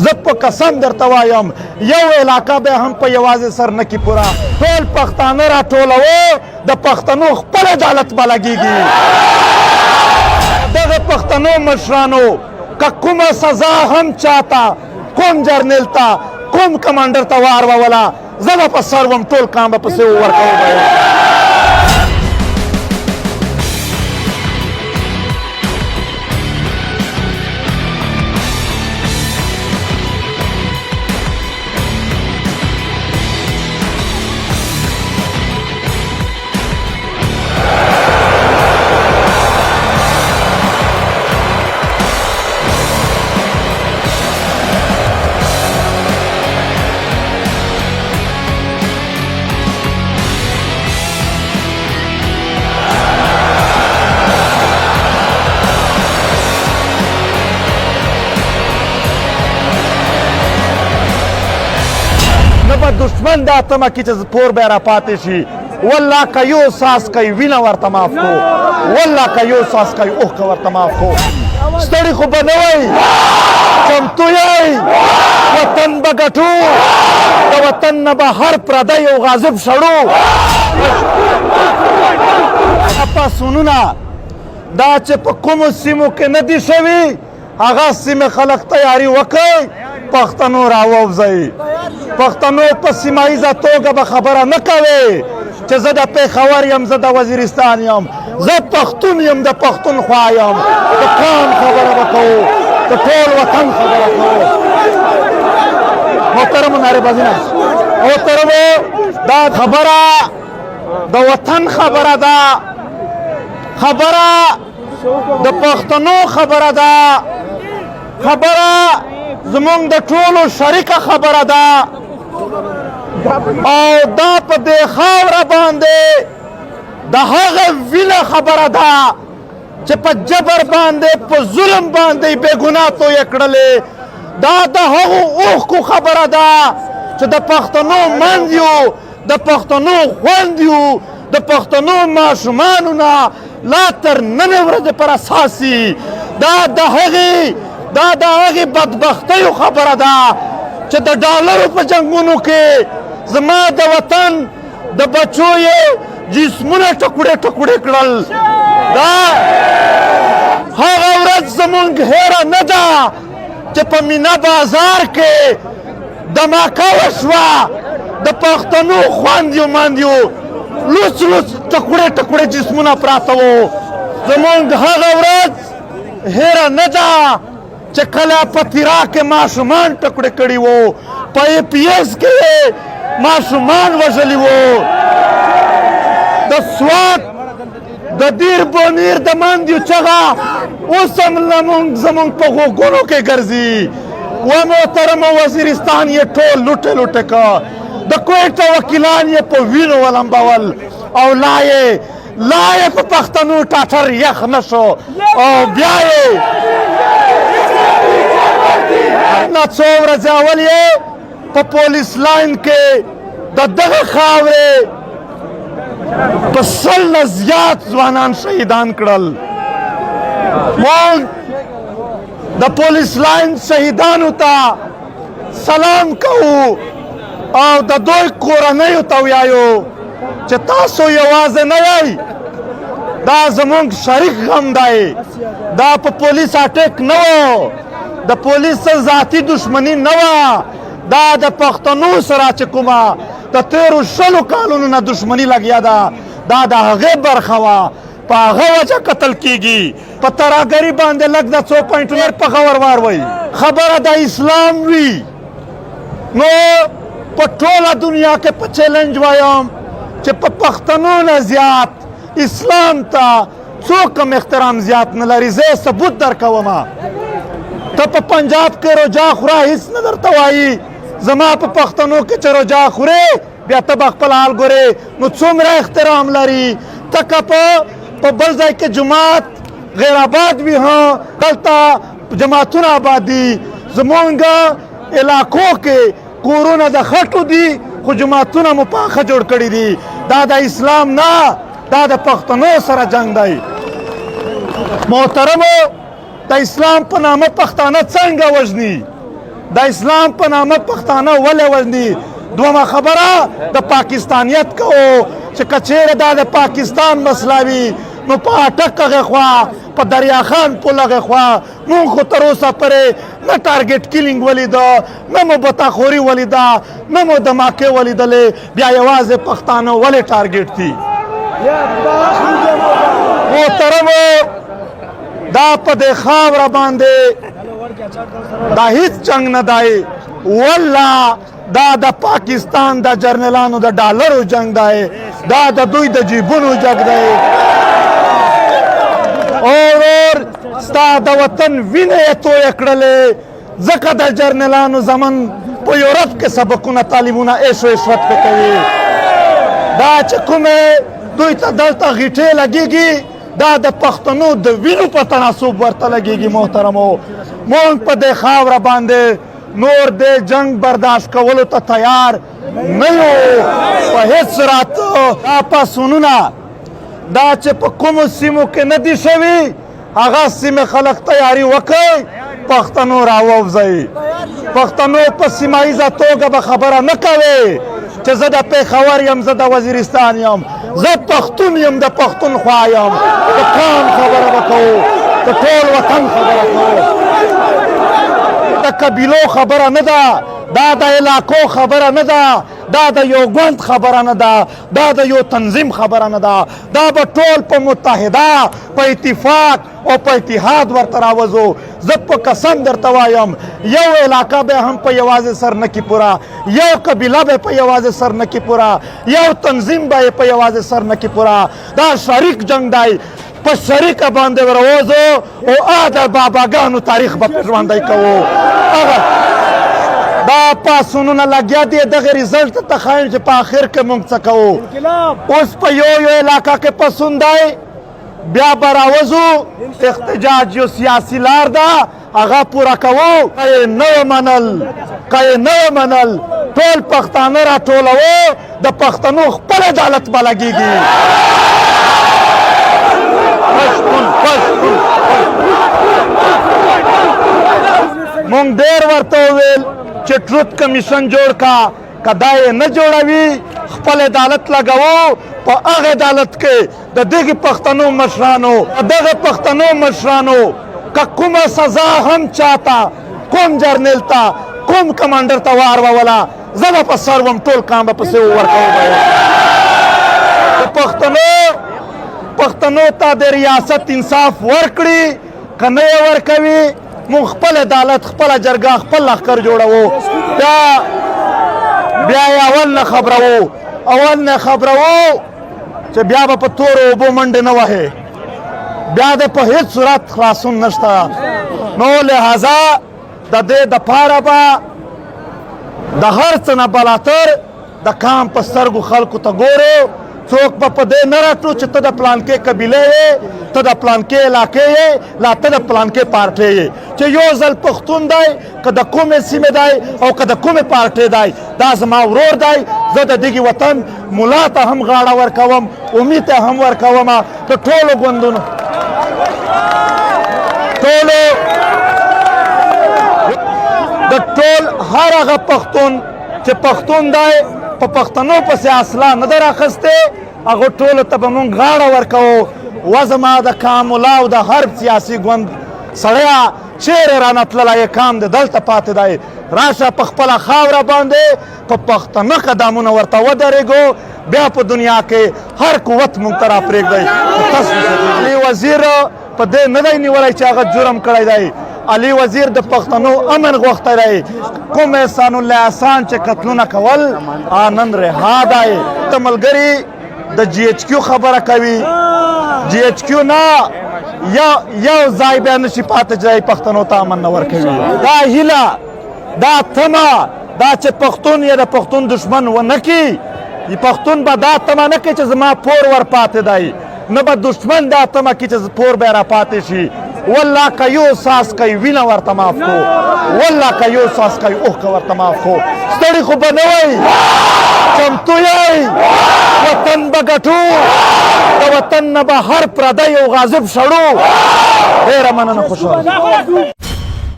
زه په قسم درته وایم یو علاقه به هم په یوازې سر نه کې پوره ټول پښتانه راټولوو د پښتنو خپل عدالت به لګېږي دغه پښتنو مشرانو که کومه سزا هم چاته کوم جرنیل ته کوم کمانډر ته واروله زه به په سر وم ټول کام به پسې ورکوم دشمن دا تمه کې چې پور به را پاتې شي والله که یو ساس کوي وینه ورته معاف کو والله که یو ساس کوي اوښکه ورته معاف کو ستړي خو به نه وئ چمتو یئ وطن به ګټو د وطن نه به هر پردی او غاضب شړو پاڅونونه دا چې په کومو سیمو کې نه دي شوي هغه سیمې خلک تیاري وکړئ پښتنو راووځئ پښتنو په سیمه ییزه توګه به خبره نه کوې چې زه د پېښور یم زه د وزیرستان یم زه پښتون یم د پښتونخوا یم د قام خبره به کوو د ټول وطن خبره کوو محترمو نارې محترمو دا خبره د وطن خبره ده خبره د پښتنو خبره ده خبره زمونږ د ټولو شریکه خبره ده او دا په دې خاوره باندې د هغه وینه خبره ده چې په جبر باندې په ظلم باندې بې ګناه تویې کړلې دا د هغو اوښکو خبره ده چې د پښتنو مند یو د پښتنو خوند یو د پښتنو ماشومانو نه لا تر نننۍ ورځې پر اساسي دا د هغې بدبختیو خبره ده چې د ډالرو په جنګونو کې زما د وطن د بچو یې جسمونه ټکوړې ټکوړې کړل دا هغه ورځ زمونږ هیره نه ده چې په مینه بازار کې دماکه وشوه د پښتنو خویندو میندو لوڅ لوڅ ټکوړې ټکوړې جسمونه پراته وو زمونږ هغه ورځ هیره نه ده چې کله په تیرا کې ماشومان ټکوړې کړي وو په ای پی ایس کې ماشومان وژلي وو د سوات د دیر بونیر د ماندیو چغه اوس هم زمونږ په غوږونو کې ګرځي و محترمه وزیرستان یې ټول لوټې لوټې که د کویټه وکیلان یې په وینو ولمبول او لا یې په پښتنو ټاټر یخ نه شو او بیا یې نه څو ورځې اول یې په پولیس لاین کې د دغه خاورې په 100 نه زیات ځوانان شهیدان کړل موږ د پولیس لاین شهیدانو ته سلام کوو او د دوی کورنیو ته ویایو چې تاسو یوازې نه یئ دا زمونږ شریک غم دی دا په پولیس اټیک نه و د پولیس سره ذاتي دشمني نه وه دا د پښتنو سره چې کومه د تیرو 20 کالونو نه دشمني لګیا ده دا د هغې برخه وه په هغه وجه قتل کیږي په ترهګري باندې لږ د څو پوینټونه په غور واروئ خبره د اسلام وي نو په ټوله دنیا کې په چیلنج وایم چې په پښتنو نه زیات اسلام ته څوک هم احترام زیات نه لري زه ثبوت درکومه ته په پنجاب کې روجا خوره هیڅ نه درته وایي زما په پښتنو کې چې روجا خورې بیا ته به خپل حال ګورې نو څومره احترام لري ته که په بل ځای کې جماعت غیر آباد وي ها دلته جماعتونه آباد دي زمونږ علاقو کې کورونه د خټو دي خو جماعتونه مو پاخه جوړ کړي دي دا د اسلام نه دا د پښتنو سره جنگ دی محترمو د اسلام په نامه پښتانه څنګه وژني د اسلام په نامه پښتانه ولې وژني. دومره خبره د پاکستانیت کوو چې که چیرې دا د پاکستان مسله وي نو په اټک هغې خوا په دریا خان پل هغې خوا مونږ خو تر اوسه پورې نه ټارګېټ کیلینګ ولیده، نه مو بتاخوري ولیده، نه مو دماکې ولیدلې. بیا یوازې پښتانه ولې ټارګېټ دي؟ محترمو دا په دې خاوره باندې دا هیڅ جنګ نه دی، والله دا د پاکستان د جرنیلانو د ډالرو جنگ دی، دا د دوی د جیبونو جنگ دی. اور ستا د وطن وینې یې تویې کړلې، ځکه د جرنیلانو زمن په یورپ کې سبقونه تعلیمونه عیش و عشرت پې کوي. دا چې کومې دوی ته دلته غیټې لګېږي دا د پښتنو د وینو په تناسب ورته لګېږي. محترمو مونږ په دې خاوره باندې نور د جنگ برداشت کولو ته تیار نه یو په هیڅ صورت. دا پاڅونونه دا چې په کومو سیمو کې نه دي شوي هغه سیمې خلک تیاري وکړئ، پښتنو راووځئ. پښتنو په سیمه ییزه توګه به خبره نه کوئ چې زه د پېښور یم، زه د وزیرستان یم، زه پښتون یم، د پښتونخوا یم. د قام خبره به کوو، د ټول وطن خبره کوو. د قبیلو خبره نه ده، دا د علاقو خبره نه ده، دا د یو ګوند خبره نه ده، دا د یو تنظیم خبره نه ده. دا به ټول په متحده، په اتفاق او په اتحاد ورته راوځو. زه په قسم درته وایم یو علاقه به هم په یوازې سر نه کې پوره، یو قبیله به په یوازې سر نه کې پوره، یو تنظیم به په یوازې سر نه کې پوره. دا شریک جنگ دی، په شریکه باندې وروځو او د باباګانو تاریخ به ژوندی کوو. دا پاڅونونه لګیا دي دغه ریزلټ ته ښایم چې په آخر کې موږ څه کوو. اوس په یو علاقه کې پاڅون دی، بیا به راوځو احتجاج یو سیاسي لار ده هغه پوره کوو. که یې نه ومنل ټول پښتانه راټولوو، د پښتنو خپل عدالت به لګېږي. مونږ ډېر ورته وویل چې ټروت کمیشن جوړ کا، که دا یې نه جوړوي خپل عدالت لګوو. په هغه عدالت کې د دغه پښتنو مشرانو که کومه سزا هم چاته، کوم جرنیل ته، کوم کمانډر ته واروله، زه به په سر وم، ټول کام به پسې ورکوم. د پښتنو ته د ریاست انصاف ورکړي، که نه یې ورکوي مونږ خپل عدالت، خپله جرګه، خپل لښکر جوړوو. بیا یې اول نه خبروو چې بیا به په تورو اوبو منډې نه وهې، بیا د په هیڅ صورت خلاصون نشته. نو لہذا د دې دپاره به د هر څه نه بلاتر د کام په سترګو خلکو ته ګورو. څوک به په دې نه راټو چې ته د پلانکې قبیلې یې، ته د پلانکې علاقې یې، لا ته د پلانکې پارټۍ یې. چې یو ځل پښتون دی، که د کومې سیمې دی او که د کومې پارټۍ دی، دا زما ورور دی. زه د دغې وطن ملا ته هم غاړه ورکوم، امید ته هم ورکوم. د ټولو ګوندونو د ټول هر هغه پښتون چې پښتون دی په پښتنو پسې اصلا نه ده راخستی، هغو ټولو ته به مونږ غاړه ورکوو. و زما د کاملا او د هر سیاسي ګوند سړیه چیرې رانه تللی کام د دلته پاتې دی، راشه په خپله خاوره باندې په پښتنه قدمونه ورته ودرېږو. بیا په دنیا کې هر قوت مونږ ته راپرېږدی. علي وزیر په دې نه دی نیولی چې هغه جرم کړی دی. علي وزیر د پښتنو امن غوښتی دی. کوم احسان الله احسان چې قتلونه کول نن رها دی. ته ملګري د جی ایچ کیو خبره کوي، جی ایچ کیو نه یو ځای بیا نشي پاتې چې پښتنو ته امن نه ورکوي. دا هیله، دا تمه دا چې پښتون یې د پښتون دشمن ونه کړي، پښتون به دا تمه نه کوي چې زما پور ور پاتې دی، نه به دشمن دا تمه کوي چې پور به را پاتې شي. والله که یو ساس کوي وینه ورته معاف کو، والله که یو ساس کوي اوښکه ورته معاف کو. ستړي خو به نه وئ، چمتو یئ، وطن به ګټو، د وطن نه به هر پردی او غاضب شړو. ډېره مننه، خوشحاله.